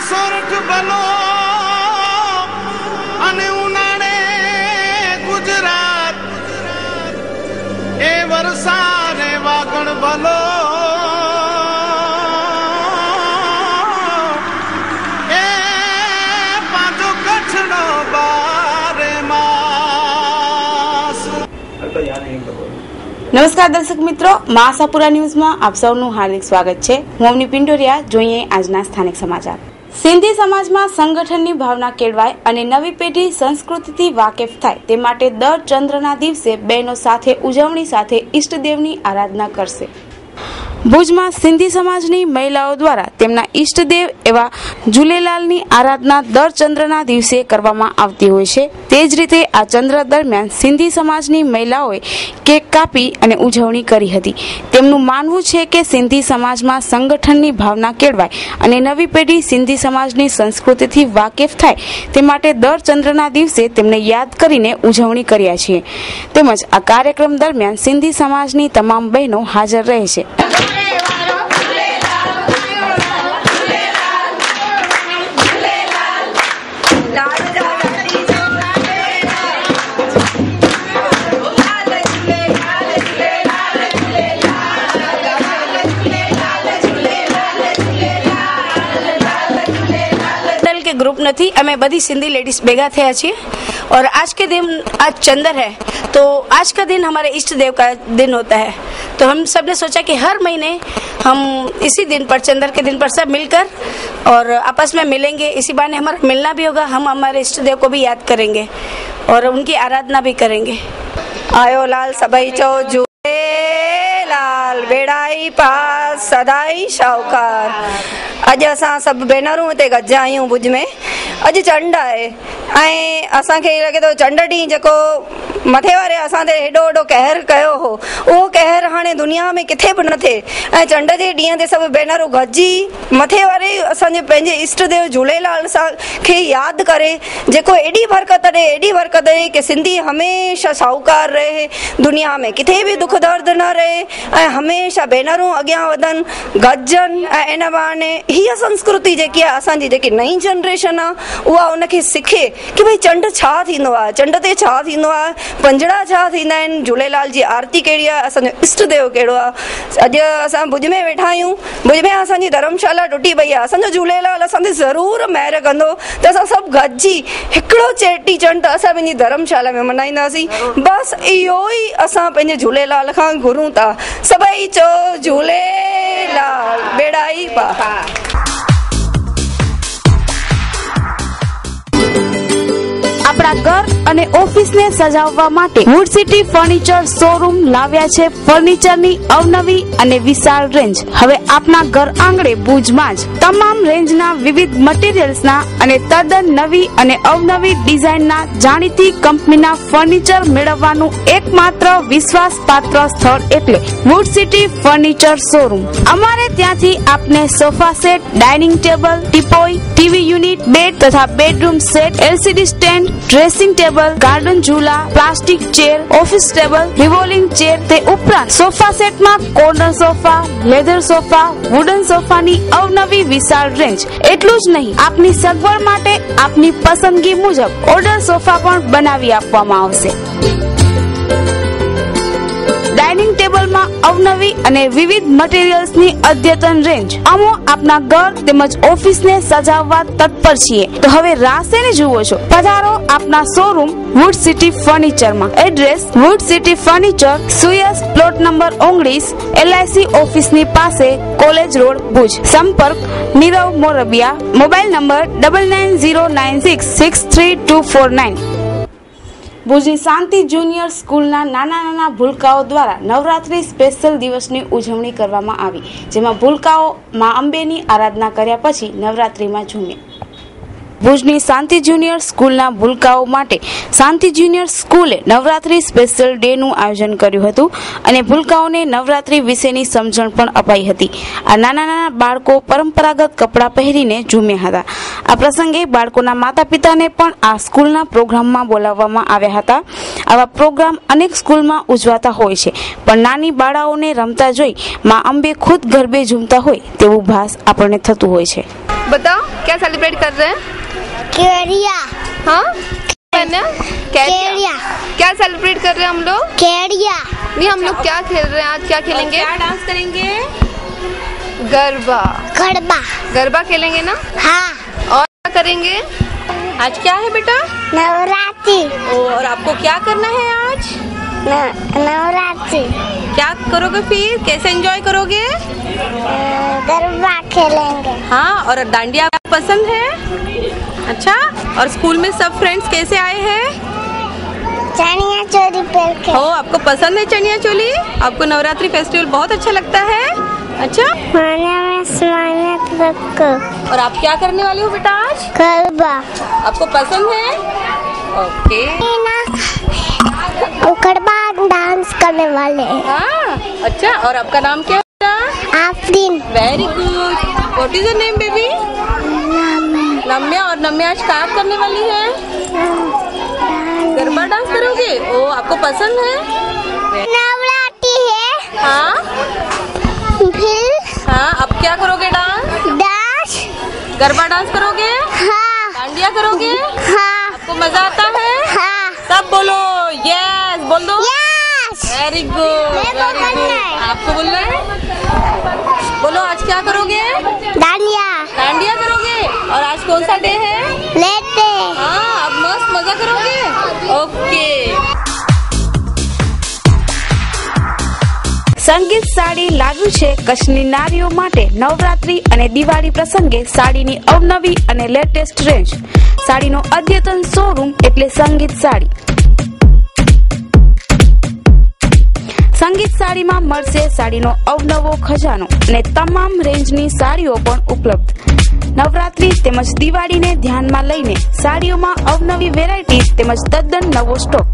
સોરઠ બલો અને ઉનાળે ગુજરાત એ વરસાદે વાગણ બલો એ પાંચો કચ્છનો બારે માસ। નમસ્કાર દર્શક મિત્રો, આશાપુરા ન્યૂઝમાં આપ સૌનું હાર્દિક સ્વાગત છે। હું અવની પિંડોરિયા। જોઈએ આજના સ્થાનિક સમાચાર। સિંધી સમાજમાં સંગઠનની ભાવના કેળવાય અને નવી પેઢી સંસ્કૃતિથી વાકેફ થાય તે માટે દર ચંદ્રના દિવસે બહેનો સાથે ઉજવણી સાથે ઈષ્ટદેવની આરાધના કરશે। ભુજમાં સિંધી સમાજની મહિલાઓ દ્વારા તેમના ઈષ્ટદેવ એવા ઝૂલેલાલની આરાધના દર ચંદ્રના દિવસે કરવામાં આવતી હોય છે। તે જ રીતે આ ચંદ્ર દરમિયાન સિંધી સમાજની મહિલાઓએ કેક કાપી અને ઉજવણી કરી હતી। તેમનું માનવું છે કે સિંધી સમાજમાં સંગઠનની ભાવના કેળવાય અને નવી પેઢી સિંધી સમાજની સંસ્કૃતિથી વાકેફ થાય તે માટે દર ચંદ્રના દિવસે તેમને યાદ કરીને ઉજવણી કર્યા છીએ। તેમજ આ કાર્યક્રમ દરમિયાન સિંધી સમાજની તમામ બહેનો હાજર રહે છે। के ग्रुप नहीं, हमें बड़ी सिंधी लेडीज बेगा थे अच्छी। और आज के दिन आज चंद्र है तो आज का दिन हमारे इष्ट देव का दिन होता है। तो हम सब ने सोचा कि हर महीने हम इसी दिन पर चंद्र के दिन पर सब मिलकर और आपस में मिलेंगे। इसी बहाने हमारा मिलना भी होगा, हम हमारे इष्ट देव को भी याद करेंगे और उनकी आराधना भी करेंगे। आयो लाल सबई चो लाल बेड़ाई पास सदाई शाहूकार। अज असां सब भेनरूं हिते गजा आहियूं भुज में। अॼु चंड आहे ऐं असांखे लॻे थो चंड ॾींहुं जेको मथे वारे असां ते हेॾो वॾो कहर कयो हो उहो कहर हाणे दुनिया में किथे बि न थिए। ऐं चंड जे ॾींहं ते सभु भेनरूं गॾिजी मथे वारे असांजे पंहिंजे इष्ट देव झूलेलाल खे यादि करे जेको एॾी बरकत ॾे कि सिंधी हमेशह साहूकार रहे, दुनिया में किथे बि दुख दर्द न रहे ऐं हमेशह भेनरूं अॻियां वधनि गॾजनि। ऐं इन बहाने हीअ संस्कृति जेकी आहे असांजी जेकी नई जनरेशन आहे उहा उनखे सिखे कि भई चंड छा थींदो आहे, चंड ते छा थींदो आहे, पंजड़ा छा थींदा आहिनि, झूलेलाल जी आरती कहिड़ी आहे, असांजो इष्ट देव कहिड़ो आहे। अॼु असां भुज में वेठा आहियूं, भुज में असांजी धर्मशाला टुटी पई आहे। असांजो झूलेलाल असां ते ज़रूरु महिर कंदो त असां सभु गॾिजी हिकिड़ो चेटी चंड असां पंहिंजी धर्मशाला में मल्हाईंदासीं। बसि इहो ई असां पंहिंजे झूलेलाल खां घुरूं था। सभई चो झूलेलाल बेड़ाई पार। આપણા ઘર અને ઓફિસને સજાવવા માટે વુડ સિટી ફર્નિચર શોરૂમ લાવ્યા છે ફર્નિચરની અવનવી અને વિશાળ રેન્જ। હવે આપના ઘર આંગણે ભુજમાં જ તમામ રેન્જના વિવિધ મટીરીયલ્સના અને તદ્દન નવી અને અવનવી ડિઝાઇનના જાણીતી કંપનીના ફર્નિચર મેળવવાનું એકમાત્ર વિશ્વાસપાત્ર સ્થળ એટલે વુડ સિટી ફર્નિચર શોરૂમ। અમારે ત્યાંથી આપને sofa set, dining table, teapoy, TV unit, bed તથા bedroom set, LCD stand, dressing table, garden झूला, plastic chair, office table, revolving chair ते उपरांत सोफा सेट में corner sofa, leather sofa, wooden sofa नी अवनवी विशाल रेंज। एटલું જ નહીં, આપની સગવડ માટે આપની પસંદગી મુજબ ઓર્ડર સોફા પણ બનાવી આપવામાં આવશે। डाइनिंग टेबल में अवनवी અને વિવિધ મટીરીયલ્સ ની અદ્યતન રેન્જ। અમે આપના ઘર તેમજ ઓફિસ ને સજાવવા તત્પર છીએ। તો હવે રાસેને જુઓ છો, પધારો આપના શોરૂમ વુડ સિટી ફર્નિચર માં। એડ્રેસ વુડ સિટી ફર્નિચર, સુયસ પ્લોટ નંબર 19, LIC ઓફિસ ની પાસે, કોલેજ રોડ, ભુજ। સંપર્ક નીરવ મોરબિયા। Mobile number 9909663249। ભુજની શાંતિ જુનિયર સ્કૂલના નાના ભૂલકાઓ દ્વારા નવરાત્રી સ્પેશિયલ દિવસની ઉજવણી કરવામાં આવી, જેમાં ભૂલકાઓ માં અંબેની આરાધના કર્યા પછી નવરાત્રીમાં ઝૂમ્યા। ભુજની શાંતિ જુનિયર સ્કૂલના ભૂલકાઓ માટે શાંતિ જુનિયર સ્કૂલે નવરાત્રી સ્પેશિયલ ડેનું આયોજન કર્યું હતું અને ભૂલકાઓને નવરાત્રી વિશેની સમજણ પણ અપાઈ હતી। આ નાના બાળકો પરંપરાગત કપડાં પહેરીને ઝૂમ્યા હતા। આ પ્રસંગે બાળકોના માતા પિતાને પણ આ સ્કૂલના પ્રોગ્રામમાં બોલાવવામાં આવ્યા હતા। આવા પ્રોગ્રામ અનેક સ્કૂલમાં ઉજવાતા હોય છે, પણ નાની બાળાઓને રમતા જોઈ માં અંબે ખુદ ગરબે ઝૂમતા હોય તેવું ભાસ આપણને થતું હોય છે। बताओ क्या सेलिब्रेट कर रहे हैं? केरिया। हाँ केरिया। केरिया। क्या सेलिब्रेट कर रहे हैं हम लोग? केरिया। नहीं, हम लोग क्या खेल रहे हैं आज? क्या खेलेंगे? क्या डांस करेंगे? गरबा। गरबा। गरबा खेलेंगे ना? हाँ। और क्या करेंगे? आज क्या है बेटा? नवरात्रि। और आपको क्या करना है आज? नवरात्रि। क्या करोगे फिर? कैसे एंजॉय करोगे? गरबा खेलेंगे। हाँ, और डांडिया आपको पसंद है? अच्छा, और स्कूल में सब फ्रेंड्स कैसे आए हैं? चनिया चोली पहन के। हो, आपको पसंद है चनिया चोली? आपको नवरात्रि फेस्टिवल बहुत अच्छा लगता है? अच्छा, और आप क्या करने वाले हो बेटा आज? गरबा। आपको पसंद है? ओके। गरबा डांस करने वाले हैं। हाँ, अच्छा, और आपका नाम क्या है? Afreen. Very good. What is your name baby? Namya. और नम्या आज क्या करने वाली है? गरबा डांस करोगे? ओ, आपको पसंद है? नवरात्रि है। हाँ। फिर हाँ, अब क्या करोगे? डांस। गरबा डांस करोगे? हाँ। डांडिया करोगे? हाँ। आपको मजा आता है? हाँ। सब बोलो यस, बोल दो। यस। वेरी गुड, मेरे को वेरी बोलना गुड। है। आपको बोलना है? बोलो, आज क्या करोगे? डांडिया। डांडिया करोगे? और आज कौन सा डे है? लेते। हाँ, अब मस्त मजा करोगे? ओके। સંગીત સાડી લાવ્યું છે કચ્છની નારીઓ માટે નવરાત્રી અને દિવાળી પ્રસંગે સાડીની અવનવી અને લેટેસ્ટ રેન્જ. સાડીનો અદ્યતન શોરૂમ એટલે સંગીત સાડી. સંગીત સાડીમાં મળશે સાડીનો અવનવો ખજાનો અને તમામ રેન્જની સાડીઓ પણ ઉપલબ્ધ. નવરાત્રી તેમજ દિવાળીને ધ્યાનમાં લઈને સાડીઓમાં અવનવી વેરાયટી તેમજ તદ્દન નવો સ્ટોક.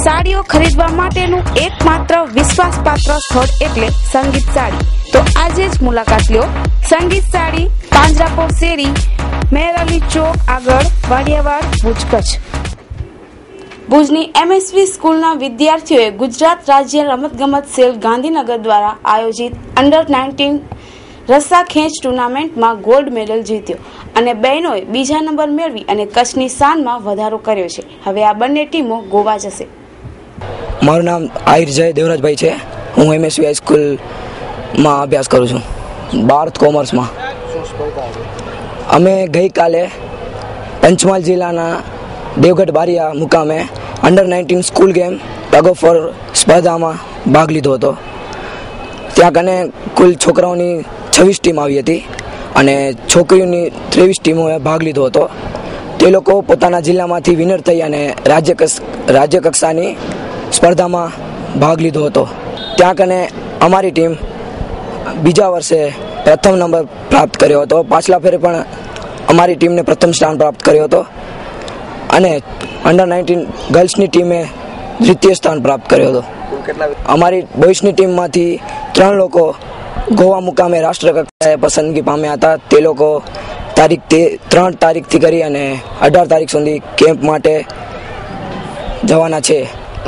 સાડીઓ ખરીદવા માટેનું એકમાત્ર વિશ્વાસપાત્ર સ્થળ એટલે સંગીત સાડી. તો આજે જ મુલાકાત લ્યો. સંગીત સાડી, પાંજરાપોળ શેરી, મેરઅલી ચોક આગળ, વાડિયાવાડ, ભુજ, કચ્છ. ભુજની MSV સ્કૂલના વિદ્યાર્થીઓએ ગુજરાત રાજ્ય રમતગમત સેલ ગાંધીનગર દ્વારા આયોજિત અંડર-19 રસ્સા ખેંચ ટુર્નામેન્ટમાં ગોલ્ડ મેડલ જીત્યો અને બહેનોએ બીજા નંબર મેળવી અને કચ્છની શાનમાં વધારો કર્યો છે. હવે આ બંને ટીમો ગોવા જશે. મારું નામ આહિર જય દેવરાજભાઈ છે. હું MSV હાઈસ્કૂલમાં અભ્યાસ કરું છું, 12th કોમર્સમાં. અમે ગઈકાલે પંચમહાલ જિલ્લાના દેવગઢ બારિયા મુકામે under nineteen school game tug of war સ્પર્ધામાં ભાગ લીધો હતો. ત્યાં કને કુલ છોકરાઓની 26 ટીમ આવી હતી અને છોકરીઓની 23 ટીમોએ ભાગ લીધો હતો. તે લોકો પોતાના જિલ્લામાંથી વિનર થઈ અને રાજ્ય કક્ષાની સ્પર્ધામાં ભાગ લીધો હતો. ત્યાં કને અમારી ટીમ બીજા વર્ષે પ્રથમ નંબર પ્રાપ્ત કર્યો હતો. પાછલા ફેરે પણ અમારી ટીમને પ્રથમ સ્થાન પ્રાપ્ત કર્યો હતો અને અંડર-19 ગર્લ્સની ટીમે દ્વિતીય સ્થાન પ્રાપ્ત કર્યો હતો. અમારી બોયઝની ટીમમાંથી 3 લોકો ગોવા મુકામે રાષ્ટ્રકક્ષાએ પસંદગી પામ્યા હતા. તે લોકો 3 તારીખથી કરી અને 18 તારીખ સુધી કેમ્પ માટે જવાના છે.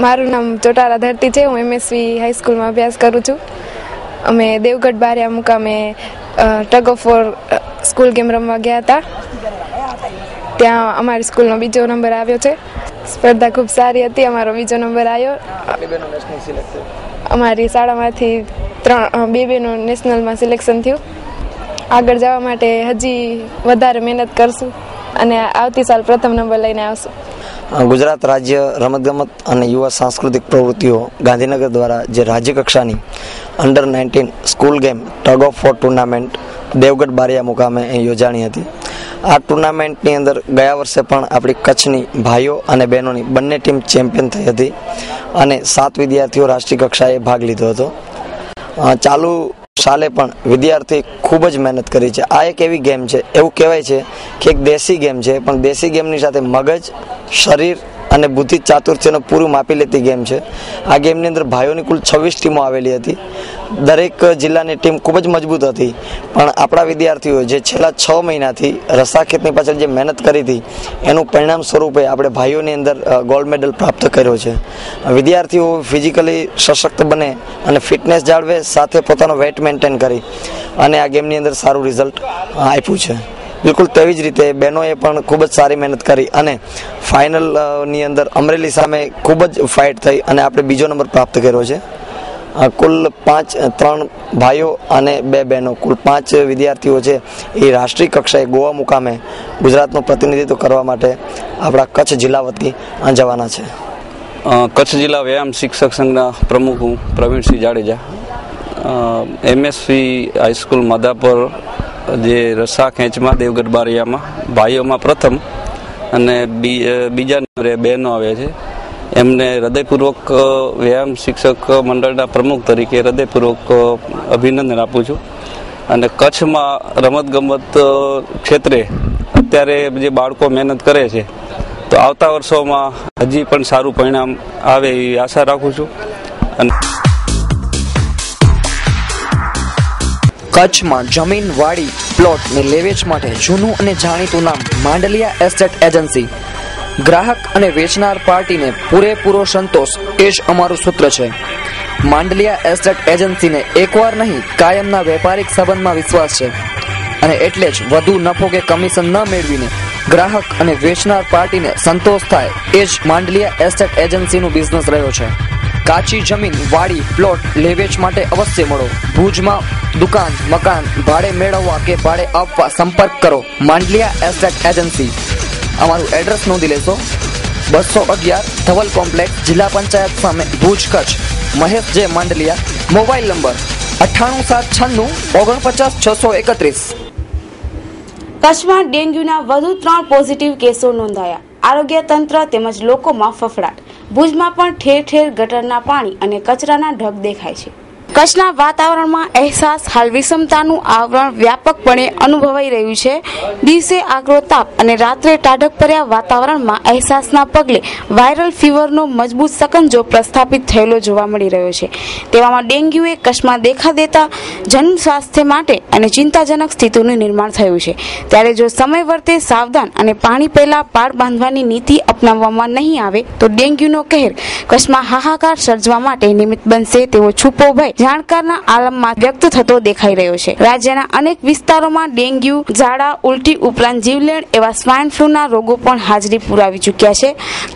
મારું નામ ચોટારા ધરતી છે. હું MSV હાઈસ્કૂલમાં અભ્યાસ કરું છું. અમે દેવગઢ બારિયા મુકામે tug of war school game રમવા ગયા હતા. ત્યાં અમારી સ્કૂલનો બીજો નંબર આવ્યો છે. સ્પર્ધા ખૂબ સારી હતી. અમારો બીજો નંબર આવ્યો. અમારી શાળામાંથી 2 બહેનો નેશનલમાં સિલેક્શન થયું. આગળ જવા માટે હજી વધારે મહેનત કરશું અને આવતી સાલ પ્રથમ નંબર લઈને આવશું. ગુજરાત રાજ્ય રમતગમત અને યુવા સાંસ્કૃતિક પ્રવૃત્તિઓ ગાંધીનગર દ્વારા જે રાજ્ય કક્ષાની under nineteen school game tug of war tournament Devgadh Baria મુકામે યોજાણી હતી. આ ટુર્નામેન્ટની અંદર ગયા વર્ષે પણ આપણી કચ્છની ભાઈઓ અને બહેનોની બંને ટીમ ચેમ્પિયન થઈ હતી અને 7 વિદ્યાર્થીઓ રાષ્ટ્રીય કક્ષાએ ભાગ લીધો હતો. ચાલુ સાલે પણ વિદ્યાર્થી ખૂબ જ મહેનત કરી છે. આ એક એવી ગેમ છે, એવું કહેવાય છે કે એક દેશી ગેમ છે, પણ દેશી ગેમની સાથે મગજ, શરીર અને બુદ્ધિ ચાતુર્યને પૂરું માપી લેતી ગેમ છે. આ ગેમની અંદર ભાઈઓની કુલ 26 ટીમો આવેલી હતી. દરેક જિલ્લાની ટીમ ખૂબ જ મજબૂત હતી, પણ આપણા વિદ્યાર્થીઓ જે છેલ્લા 6 મહિનાથી રસ્સાખેતની પાછળ જે મહેનત કરી હતી એનું પરિણામ સ્વરૂપે આપણે ભાઈઓની અંદર ગોલ્ડ મેડલ પ્રાપ્ત કર્યો છે. વિદ્યાર્થીઓ ફિઝિકલી સશક્ત બને અને ફિટનેસ જાળવે, સાથે પોતાનો વેટ મેન્ટેન કરી અને આ ગેમની અંદર સારું રિઝલ્ટ આપ્યું છે. બિલકુલ તેવી જ રીતે બહેનોએ પણ ખૂબ જ સારી મહેનત કરી અને ફાઇનલની અંદર અમરેલી સામે ખૂબ જ ફાઇટ થઈ અને આપણે બીજો નંબર પ્રાપ્ત કર્યો છે. કુલ 3 ભાઈઓ અને 2 બહેનો, કુલ 5 વિદ્યાર્થીઓ છે એ રાષ્ટ્રીય કક્ષાએ ગોવા મુકામે ગુજરાતનું પ્રતિનિધિત્વ કરવા માટે આપણા કચ્છ જિલ્લા વતી જવાના છે. કચ્છ જિલ્લા વ્યાયામ શિક્ષક સંઘના પ્રમુખ હું પ્રવીણસિંહ જાડેજા. MSV હાઈસ્કૂલ માધાપર જે રસા ખેંચમાં દેવગઢ બારિયામાં ભાઈઓમાં પ્રથમ અને બીજા નંબરે બહેનો આવ્યા છે. એમને હૃદયપૂર્વક વ્યાયામ શિક્ષક મંડળના પ્રમુખ તરીકે હૃદયપૂર્વક અભિનંદન આપું છું. અને કચ્છમાં રમતગમત ક્ષેત્રે અત્યારે જે બાળકો મહેનત કરે છે તો આવતા વર્ષોમાં હજી પણ સારું પરિણામ આવે એવી આશા રાખું છું. અને કચ્છમાં જમીન, વાડી, પ્લોટ ને લેવેચ માટે જૂનું અને જાણીતું નામ માંડલિયા એસ્ટેટ એજન્સી. ગ્રાહક અને વેચનાર પાર્ટીને પૂરેપૂરો સંતોષ એ જ અમારું સૂત્ર છે. માંડલિયા એસ્ટેટ એજન્સીને એકવાર નહીં કાયમના વેપારિક સંબંધમાં વિશ્વાસ છે અને એટલે જ વધુ નફો કે કમિશન ન મેળવીને ગ્રાહક અને વેચનાર પાર્ટીને સંતોષ થાય એ જ માંડલિયા એસ્ટેટ એજન્સીનું બિઝનેસ રહ્યો છે. કાચી જમીન, વાડી, પ્લોટ લેવેચ માટે અવશ્ય મળો. ભુજમાં દુકાન, મકાન ભાડે મેળવવા કે ભાડે આપવા સંપર્ક કરો માંડલિયા એસ્ટેટ એજન્સી. અમારું એડ્રેસ નોંધી લેશો: 211 ધવલ કોમ્પ્લેક્સ, જિલ્લા પંચાયત સામે, ભુજ, કચ્છ. મહેશ જે માંડલિયા. Mobile number 9876949631. કચ્છમાં ડેન્ગ્યુના વધુ 3 પોઝિટિવ કેસો નોંધાયા. આરોગ્ય તંત્ર તેમજ લોકોમાં ફફડાટ. ભુજમાં પણ ઠેર ઠેર ગટરના પાણી અને કચરાના ઢગ દેખાય છે. કચ્છના વાતાવરણમાં અહેસાસ હાલ વિષમતાનું આવરણ વ્યાપકપણે અનુભવાઈ રહ્યું છે. દિવસે આકરો તાપ અને રાત્રે ટાઢકભર્યા વાતાવરણમાં અહેસાસના પગલે વાયરલ ફીવરનો મજબૂત સકંજો પ્રસ્થાપિત થયેલો જોવા મળી રહ્યો છે. તેવામાં ડેન્ગ્યુએ કચ્છમાં દેખા દેતા જન સ્વાસ્થ્ય માટે અને ચિંતાજનક સ્થિતિનું નિર્માણ થયું છે. ત્યારે જો સમય વર્તે સાવધાન અને પાણી પહેલા પાળ બાંધવાની નીતિ અપનાવવામાં નહીં આવે તો ડેન્ગ્યુનો કહેર કચ્છમાં હાહાકાર સર્જવા માટે નિમિત્ત બનશે તેવો છુપો ભય જાણકારના આલમમાં વ્યક્ત થતો દેખાઈ રહ્યો છે. રાજ્યના અનેક વિસ્તારોમાં ડેન્ગ્યુ, ઝાડા, ઉલટી ઉપરાંત જીવલેણ એવા સ્વાઇન ફ્લૂના રોગો પણ હાજરી પુરાવી ચૂક્યા છે.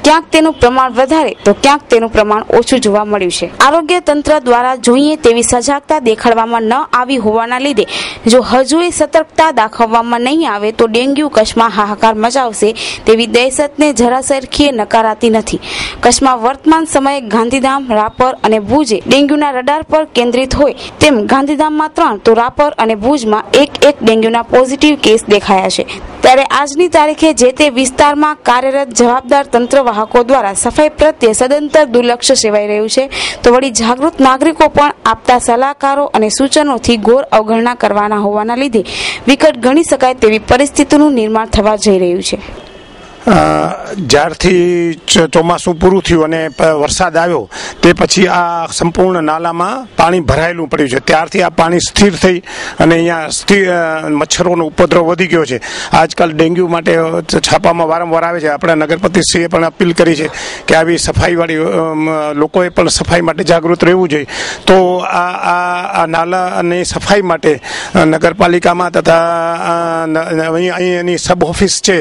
ક્યાંક તેનું પ્રમાણ વધારે તો ક્યાંક તેનું પ્રમાણ ઓછું જોવા મળ્યું છે. આરોગ્ય તંત્ર દ્વારા જોઈએ તેવી સજાગતા દેખાડવામાં ન આવી હોવાના લીધે જો હજુએ સતર્કતા દાખવવામાં નહીં આવે તો ડેન્ગ્યુ કચ્છમાં હાહાકાર મચાવશે તેવી દહેશતને જરા સરખીએ નકારાતી નથી. કચ્છમાં વર્તમાન સમયે ગાંધીધામ, રાપર અને ભુજે ડેન્ગ્યુના રડાર પર કેન્દ્રિત હોય તેમ ગાંધીધામમાં 3 તો રાપર અને ભુજમાં એક ડેન્ગ્યુના પોઝિટિવ કેસ દેખાયા છે. ત્યારે આજની તારીખે જે તે વિસ્તારમાં કાર્યરત જવાબદાર તંત્રવાહકો દ્વારા સફાઈ પ્રત્યે સદંતર દુર્લક્ષ સેવાઈ રહ્યું છે તો વળી જાગૃત નાગરિકો પણ આપતા સલાહકારો અને સૂચનોથી ઘોર અવગણના કરવાના હોવાના લીધે વિકટ ગણી શકાય તેવી પરિસ્થિતિનું નિર્માણ થવા જઈ રહ્યું છે. જ્યારથી ચોમાસું પૂરું થયું અને વરસાદ આવ્યો તે પછી આ સંપૂર્ણ નાલામાં પાણી ભરાયેલું પડ્યું છે. ત્યારથી આ પાણી સ્થિર થઈ અને અહીંયા મચ્છરોનો ઉપદ્રવ વધી ગયો છે. આજકાલ ડેન્ગ્યુ માટે છાપામાં વારંવાર આવે છે. આપણા નગરપતિશ્રીએ પણ અપીલ કરી છે કે આવી સફાઈવાળી લોકોએ પણ સફાઈ માટે જાગૃત રહેવું જોઈએ. તો આ નાલાની સફાઈ માટે નગરપાલિકામાં તથા અહીંની સબ ઓફિસ છે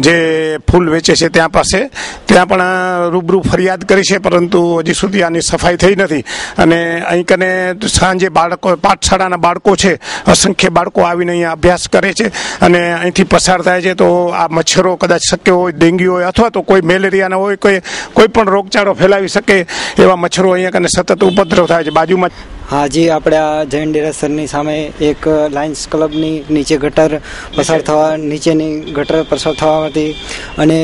જે ફૂલ વેચે છે ત્યાં પણ રૂબરૂ ફરિયાદ કરી છે, પરંતુ હજી સુધી આની સફાઈ થઈ નથી. અને અહીં કને સાંજે બાળકો, પાઠશાળાના બાળકો છે, અસંખ્ય બાળકો આવીને અહીંયા અભ્યાસ કરે છે અને અહીંથી પસાર થાય છે. તો આ મચ્છરો કદાચ શક્ય હોય ડેન્ગ્યુ હોય અથવા તો કોઈ મેલેરિયાના હોય, કોઈ પણ રોગચાળો ફેલાવી શકે એવા મચ્છરો અહીંયા કને સતત ઉપદ્રવ થાય છે. બાજુમાં હાજી આપણે આ જૈન ડેરાસરની સામે એક લાયન્સ ક્લબની નીચે નીચેની ગટર પસાર થવાથી અને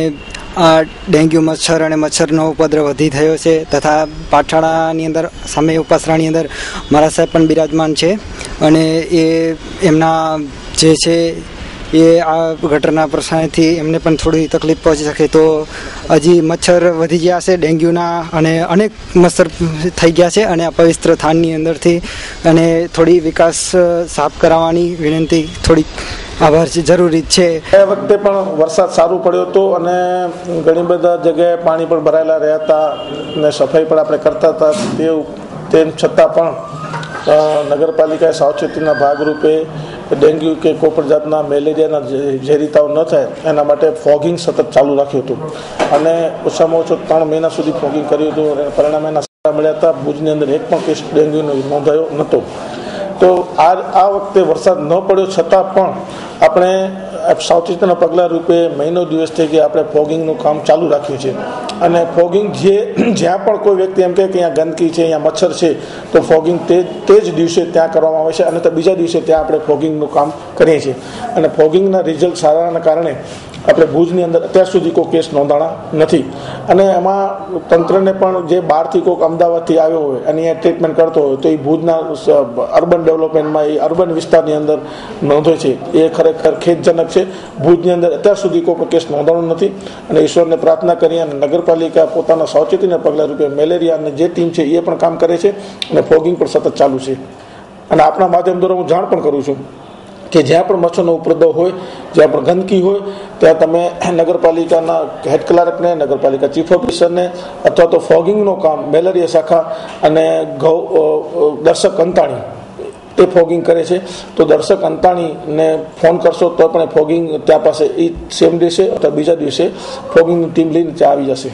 આ ડેન્ગ્યુ મચ્છર અને મચ્છરનો ઉપદ્રવ વધી થયો છે. તથા પાઠશાળાની અંદર સામે ઉપાસરાની અંદર મારા સાહેબ પણ બિરાજમાન છે અને એમના જે છે એ આ ગટરના પ્રશ્નથી એમને પણ થોડી તકલીફ પહોંચી શકે. તો હજી મચ્છર વધી ગયા છે ડેન્ગ્યુના અને અનેક મચ્છર થઈ ગયા છે અને અપવિત્ર સ્થાનની અંદરથી અને થોડી વિકાસ સાફ કરાવવાની વિનંતી થોડીક આભાર જરૂરી છે. એ વખતે પણ વરસાદ સારું પડ્યો હતો અને ઘણી બધા જગ્યાએ પાણી પણ ભરાયેલા રહ્યા હતા અને સફાઈ પણ આપણે કરતા હતા. તેમ છતાં પણ નગરપાલિકાએ સાવચેતીના ભાગરૂપે ડેન્ગ્યુ કે કોઈ પણ જાતના મેલેરિયાના ઝેરી તાવ ન થાય એના માટે ફોગિંગ સતત ચાલુ રાખ્યું હતું અને ઓછામાં ઓછો 3 મહિના સુધી ફોગિંગ કર્યું હતું. પરિણામે એના સારા મળ્યા હતા. ભુજની અંદર એક પણ કેસ ડેન્ગ્યુનો નોંધાયો નહોતો. તો આ વખતે વરસાદ ન પડ્યો છતાં પણ આપણે સાવચેતીના પગલાં રૂપે મહિનો દિવસ થઈ ગયા આપણે ફોગિંગનું કામ ચાલુ રાખ્યું છે. અને ફોગિંગ જ્યાં પણ કોઈ વ્યક્તિ એમ કહે કે અહીંયા ગંદકી છે, અહીંયા મચ્છર છે, તો ફોગિંગ તે જ દિવસે ત્યાં કરવામાં આવે છે અને તો બીજા દિવસે ત્યાં આપણે ફોગિંગનું કામ કરીએ છીએ. અને ફોગિંગના રિઝલ્ટ સારાના કારણે આપણે ભુજની અંદર અત્યાર સુધી કોઈ કેસ નોંધાણા નથી. અને એમાં તંત્રને પણ જે બહારથી કોઈક અમદાવાદથી આવ્યો હોય અને અહીંયા ટ્રીટમેન્ટ કરતો હોય તો એ ભુજના અર્બન ડેવલપમેન્ટમાં એ અર્બન વિસ્તારની અંદર નોંધે છે. એ ખરેખર ખેદજનક છે. ભુજની અંદર અત્યાર સુધી કોઈ કેસ નોંધાણો નથી અને ઈશ્વરને પ્રાર્થના કરી અને નગરપાલિકા પોતાના સાવચેતીના પગલાં રૂપે મેલેરિયાની જે ટીમ છે એ પણ કામ કરે છે અને ફોગિંગ પણ સતત ચાલુ છે. અને આપણા માધ્યમ દ્વારા હું જાણ પણ કરું છું કે જ્યાં પણ મચ્છરનો ઉપદ્રવ હોય, જ્યાં પણ ગંદકી હોય, ત્યાં તમે નગરપાલિકાના હેડ ક્લાર્કને, નગરપાલિકા ચીફ ઓફિસરને અથવા તો ફોગિંગનું કામ મેલેરિયા શાખા અને દર્શક અંતાણી એ ફોગિંગ કરે છે. તો દર્શક અંતાણીને ફોન કરશો તો પણ ફોગિંગ ત્યાં પાસે એ સેમ દિવસે અથવા બીજા દિવસે ફોગિંગની ટીમ લઈને ત્યાં આવી જશે.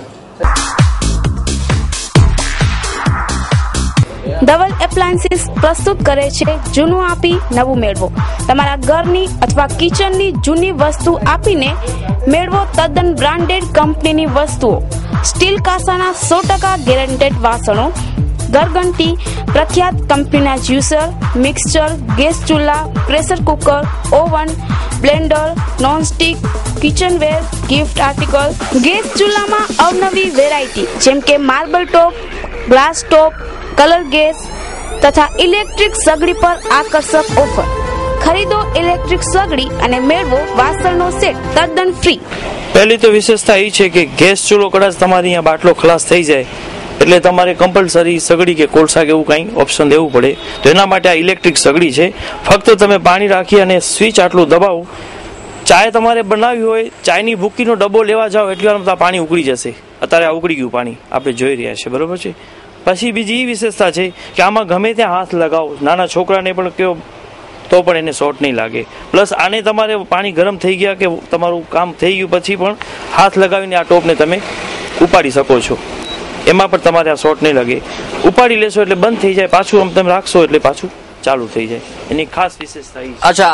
ધવલ એપ્લાયન્સીસ પ્રસ્તુત કરે છે જૂનું આપી નવું મેળવો. તમારા ઘરની અથવા કિચનની જૂની વસ્તુ આપીને મેળવો તદ્દન બ્રાન્ડેડ કંપનીની વસ્તુઓ. સ્ટીલ કાસાના 100% ગેરંટેડ વાસણો, ઘરઘંટી, પ્રખ્યાત કંપનીના જ્યુસર, મિક્સચર, ગેસ ચૂલા, pressure cooker, oven, blender, nonstick, kitchenware, gift article. Gas ચૂલામાં અવનવી વેરાયટી જેમ કે marble top, glass top, colour gas તથા ઇલેક્ટ્રિક સગડી પર આકર્ષક ઓફર. ખરીદો ઇલેક્ટ્રિક સગડી અને મેળવો વાસણનો સેટ તદ્દન ફ્રી. પહેલી તો વિશેષતા એ છે કે ગેસ ચૂલો કદાચ તમારી અહીંયા બાટલો ખલાસ થઈ જાય એટલે તમારે કમ્પલસરી સગડી કે કોલસા કે એવું કંઈ ઓપ્શન લેવું પડે. તો એના માટે આ ઇલેક્ટ્રિક સગડી છે. ફક્ત તમે પાણી રાખી અને સ્વિચ આટલું દબાવો. ચાય તમારે બનાવી હોય, ચાયની ભૂકીનો ડબ્બો લેવા જાઓ એટલી વારમાં પાણી ઉકળી જશે. અત્યારે આ ઉકળી ગયું પાણી, આપણે જોઈ રહ્યા છીએ, બરોબર છે. પછી બીજી એ વિશેષતા છે કે આમાં ગમે ત્યાં હાથ લગાવો, નાના છોકરાને પણ કહો તો પણ એને શોર્ટ નહીં લાગે. પ્લસ આને તમારે પાણી ગરમ થઈ ગયા કે તમારું કામ થઈ ગયું પછી પણ હાથ લગાવીને આ ટોપને તમે ઉપાડી શકો છો. એમાં પણ તમારે આ શોર્ટ નહીં લાગે. ઉપાડી લેશો એટલે બંધ થઈ જાય, પાછું આમ તમે રાખશો એટલે પાછું ચાલુ થઈ જાય. એની ખાસ વિશેષતા એ. અચ્છા,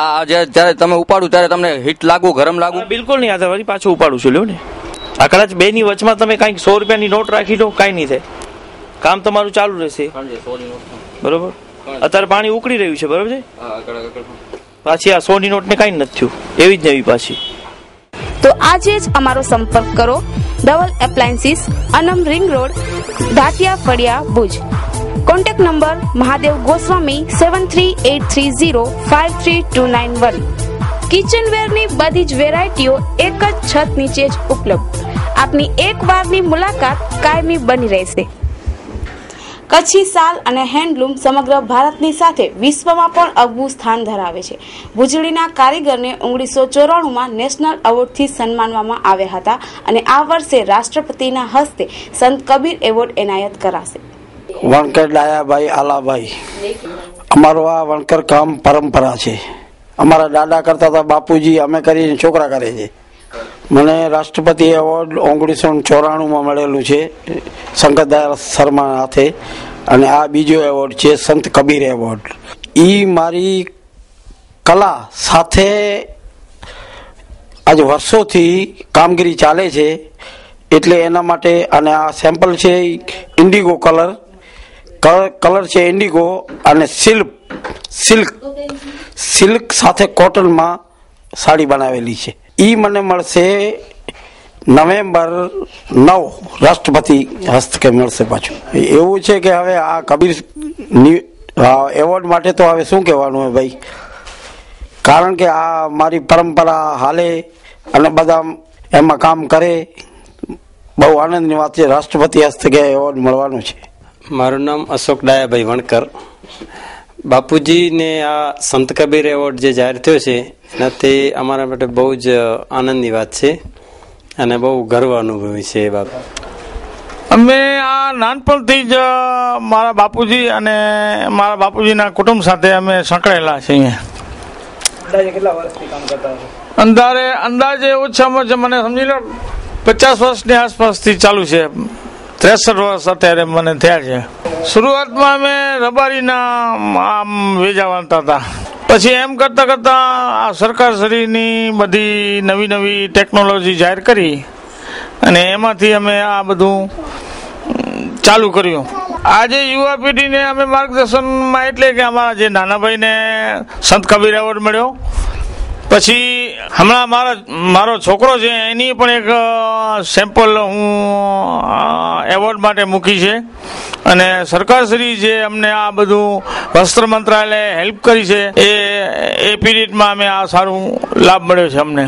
જ્યારે તમે ઉપાડું ત્યારે તમને હીટ લાગુ, ગરમ લાગુ? બિલકુલ નહીં. આ વળી પાછું ઉપાડું છું, લ્યો ને. આ કદાચ બેની વચમાં તમે કાંઈક 100 રૂપિયાની નોટ રાખી દો, કાંઈ નહીં થાય, કામ તમારું ચાલુ રહેશે, બરોબર. અત્યારે પાણી ઉકળી રહ્યું છે, બરોબર છે. પાછી આ 100 ની નોટ ને કાંઈ નથી થયું, એવી જ નવી પાછી. તો આજે જ અમારો સંપર્ક કરો. Dhaval appliances, Anam ring road, Dhatiya Faliya, Bhuj. Contact number Mahadev Goswami 7383053291. કિચનવેરની બધી જ વેરાયટીઓ એક જ છત નીચે જ ઉપલબ્ધ. આપની એક વારની મુલાકાત કાયમી બની રહેશે. કચ્છી સાલ અને હેન્ડલૂમ સમગ્ર ભારતની સાથે વિશ્વમાં પણ આગવું સ્થાન ધરાવે છે. ભુજડીના કારીગરને 1994માં નેશનલ એવોર્ડથી સન્માનવામાં આવ્યા હતા અને આ વર્ષે રાષ્ટ્રપતિના હસ્તે સંત કબીર એવોર્ડ એનાયત કરાશે. વણકર ડાયાભાઈ આલાભાઈ, અમારું આ વણકર કામ પરંપરા છે. અમારા દાદા કરતા હતા, બાપુજી અમે કરીને છોકરા કરે છે. મને રાષ્ટ્રપતિ એવોર્ડ 1994માં મળેલું છે શંકરદયાળ શર્મા હાથે, અને આ બીજો એવોર્ડ છે સંત કબીર એવોર્ડ. એ મારી કલા સાથે આજે વર્ષોથી કામગીરી ચાલે છે, એટલે એના માટે. અને આ સેમ્પલ છે ઇન્ડિગો કલર છે, ઇન્ડિગો અને સિલ્ક સાથે કોટનમાં સાડી બનાવેલી છે. ઈ મને મળશે નવેમ્બર 9 રાષ્ટ્રપતિ હસ્તકે મળશે પાછું. એવું છે કે હવે આ કબીર એવોર્ડ માટે તો હવે શું કહેવાનું હોય ભાઈ, કારણ કે આ મારી પરંપરા હાલે અને બધા એમાં કામ કરે. બહુ આનંદની વાત છે, રાષ્ટ્રપતિ હસ્તકે એવોર્ડ મળવાનું છે. મારું નામ અશોક ડાયાભાઈ વણકર. બાપુજીને આ સંત કબીર એવોર્ડ જે જાહેર થયો છે એનાથી અમારા માટે બહુ જ આનંદની વાત છે અને બહુ ગર્વ અનુભવી છે એ બાબત. અમે આ નાનપણથી જ મારા બાપુજી અને મારા બાપુજીના કુટુંબ સાથે અમે સંકળાયેલા છીએ. અંદાજે ઓછામાં ઓછા મને સમજી લો 50 વર્ષની આસપાસથી ચાલુ છે. 63 વર્ષ અત્યારે મને થયા છે. શરૂઆતમાં અમે રબારીના આમ વેજા વાંચતા હતા. પછી એમ કરતા કરતા આ સરકારશ્રીની બધી નવી નવી ટેકનોલોજી જાહેર કરી અને એમાંથી અમે આ બધું ચાલુ કર્યું. આજે યુવા પેઢીને અમે માર્ગદર્શનમાં એટલે કે અમારા જે નાના ભાઈને સંત કબીર એવોર્ડ મળ્યો, પછી હમણાં મારો છોકરો છે એની પણ એક સેમ્પલ હું એવોર્ડ માટે મૂકી છે. અને સરકારશ્રી જે અમને આ બધું વસ્ત્ર મંત્રાલય હેલ્પ કરી છે એ પીરિયડમાં અમે આ સારું લાભ મળ્યો છે અમને.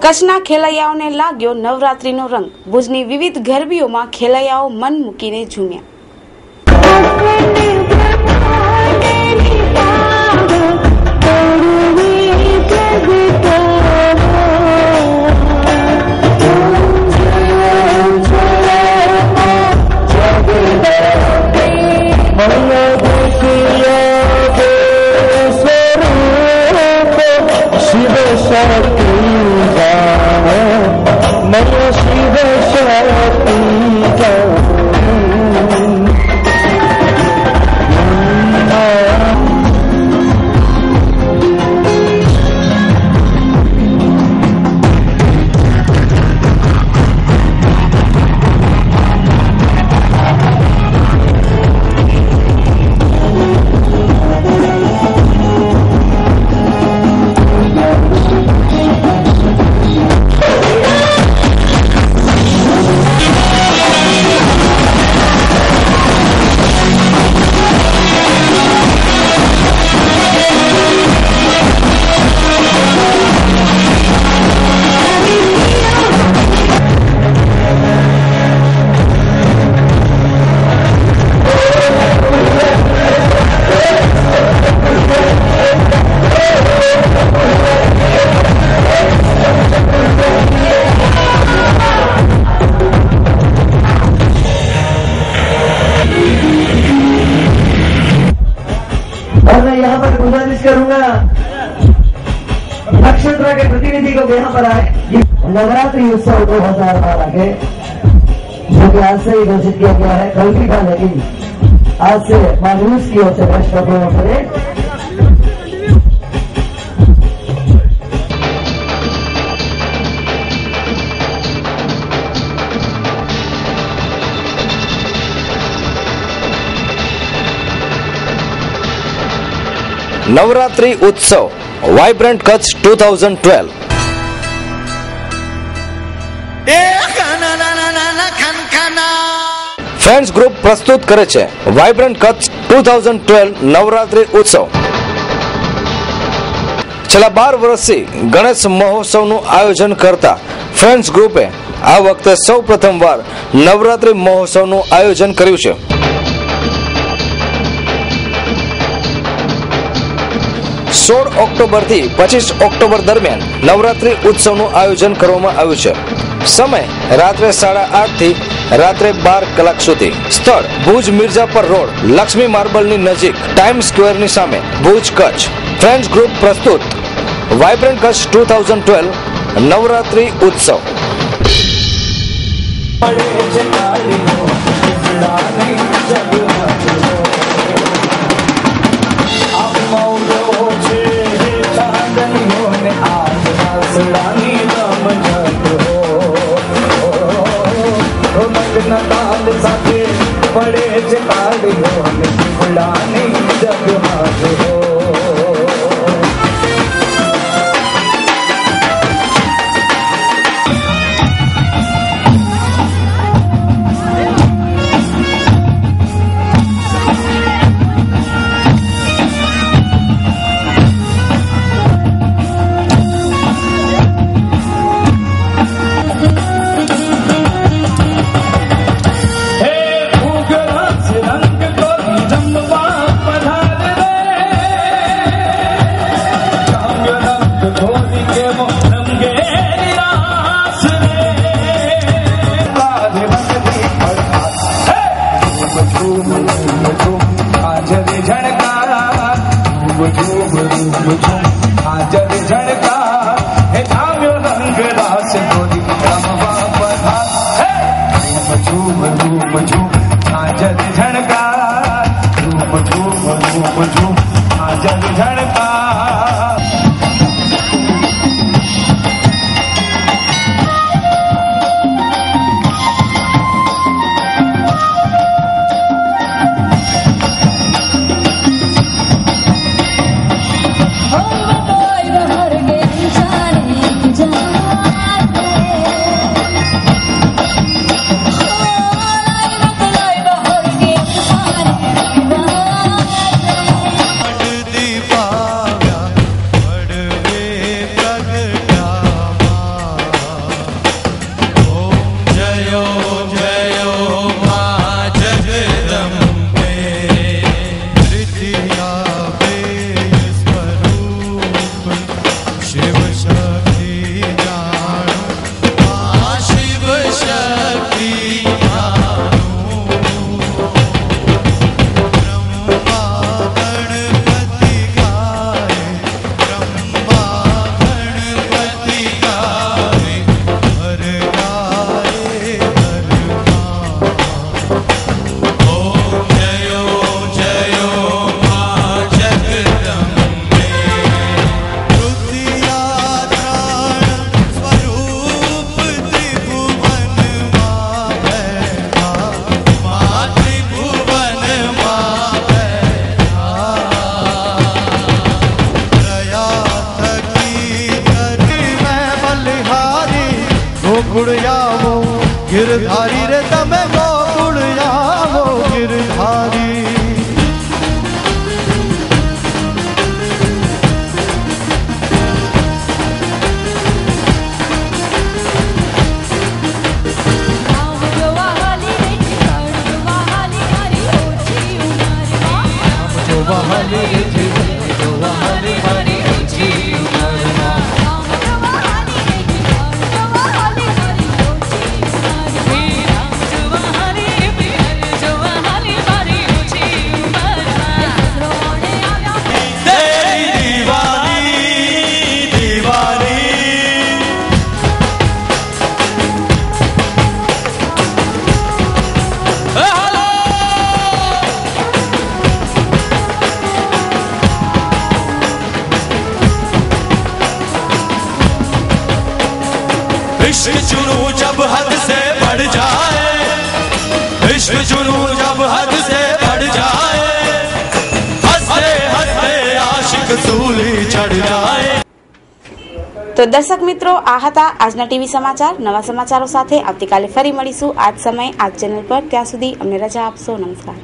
કચ્છના ખેલૈયાઓને લાગ્યો નવરાત્રીનો રંગ. ભુજની વિવિધ ગરબીઓમાં ખેલૈયાઓ મન મૂકીને ઝૂમ્યા. नक्षत्र के प्रतिनिधि को यहाँ पर आए नवरात्रि उत्सव 2012 के जो कि आज से ही घोषित किया गया है. कल भी था लेकिन आज से मायूस की ओर से राष्ट्रपति परेड નવરાત્રી ઉત્સવ વાઇબ્રન્ટ કચ્છ 2012 ફ્રેન્ડ્સ ગ્રુપ પ્રસ્તુત કરે છે વાઇબ્રન્ટ કચ્છ 2012 નવરાત્રી ઉત્સવ. છેલ્લા 12 વર્ષથી ગણેશ મહોત્સવનું આયોજન કરતા ફ્રેન્ડ્સ ગ્રુપે આ વખતે સૌ પ્રથમવાર નવરાત્રી મહોત્સવનું આયોજન કર્યું છે. 16 ઓક્ટોબરથી 25 ઓક્ટોબર દરમિયાન નવરાત્રી ઉત્સવનું આયોજન કરવામાં આવ્યું છે. સમય રાત્રે 8:30 થી રાત્રે 12 કલાક સુધી. સ્થળ ભુજ મિર્જાપર રોડ, લક્ષ્મી માર્બલની નજીક, ટાઈમ સ્ક્વેરની સામે, ભુજ, કચ્છ. ફ્રેન્ડ્સ ગ્રુપ પ્રસ્તુત વાઇબ્રન્ટ કચ્છ 2012 નવરાત્રી ઉત્સવ. गिरधारी रे तमे गोकुल आवो गिरधारी इश्क जुनू जब हद से बढ़ जाए, इश्क जुनू जब हद से बढ़ जाए, हंसते हंसते आशिक सूली चढ़ जाए। તો દર્શક મિત્રો, આ હતા આજના ટીવી સમાચાર. નવા સમાચારો સાથે આવતીકાલે ફરી મળીશું આજ સમયે આજ ચેનલ પર. ત્યાં સુધી અમને રજા આપશો. નમસ્કાર.